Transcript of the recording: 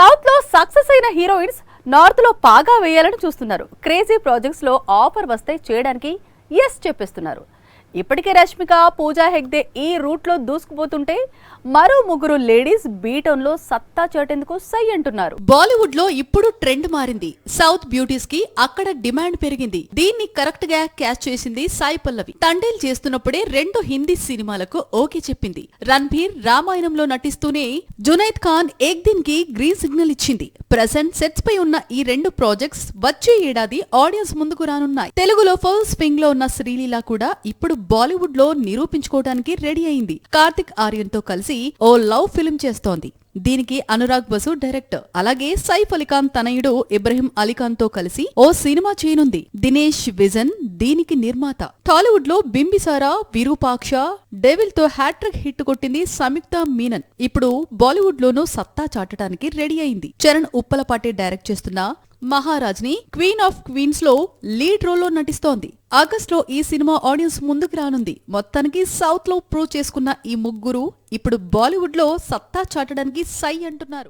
South లో success అయిన heroines north లో పాగా వేయాలని చూస్తున్నారు. క్రేజీ ప్రాజెక్ట్స్ లో ఆఫర్ వస్తే చేయడానికి ఎస్ చెప్పేస్తున్నారు. ఇప్పటికే రష్మిక, పూజా హెగ్డే ఈ రూట్ లో దూసుకుపోతుంటే మరో ముగ్గురు లేడీస్ బీటౌన్ లో సత్తా చాటేందుకు సై అంటున్నారు. బాలీవుడ్ లో ఇప్పుడు ట్రెండ్ మారింది. సౌత్ బ్యూటీస్ కి అక్కడ డిమాండ్ పెరిగింది. దీన్ని కరెక్ట్ గా క్యాచ్ చేసింది సాయి పల్లవి. తండేల్ చేస్తున్నప్పుడే 2 హిందీ సినిమాలకు ఓకే చెప్పింది. రణ్బీర్ రామాయణంలో నటిస్తూనే జునైద్ ఖాన్ ఏక్ దిన్ కి గ్రీన్ సిగ్నల్ ఇచ్చింది. ప్రెసెంట్ సెట్స్ పై ఉన్న ఈ 2 ప్రాజెక్ట్స్ వచ్చే ఏడాది ఆడియన్స్ ముందుకు రానున్నాయి. తెలుగులో ఫుల్ స్వింగ్ లో ఉన్న శ్రీలీల కూడా ఇప్పుడు బాలీవుడ్ లో నిరూపించుకోవడానికి రెడీ అయింది. కార్తిక్ ఆర్యన్ తో కలిసి ఓ లవ్ ఫిల్మ్ చేస్తోంది. దీనికి అనురాగ్ బసు డైరెక్టర్. అలాగే సైఫ్ అలీఖాన్ తనయుడు ఇబ్రహీం అలీఖాన్ తో కలిసి ఓ సినిమా చేయనుంది. దినేష్ విజన్ దీనికి నిర్మాత. టాలీవుడ్ లో బింబిసారా, విరూపాక్ష, డెవిల్ తో హ్యాట్రిక్ హిట్ కొట్టింది సంయుక్త మీనన్. ఇప్పుడు బాలీవుడ్ లోనూ సత్తా చాటడానికి రెడీ అయింది. చరణ్ ఉప్పలపాటి డైరెక్ట్ చేస్తున్న మహారాజ్ ని క్వీన్ ఆఫ్ క్వీన్స్ లో లీడ్ రోల్ లో నటిస్తోంది. ఆగస్ట్ లో ఈ సినిమా ఆడియన్స్ ముందుకు రానుంది. మొత్తానికి సౌత్ లో ప్రూవ్ చేసుకున్న ఈ ముగ్గురు ఇప్పుడు బాలీవుడ్ లో సత్తా చాటడానికి సై అంటున్నారు.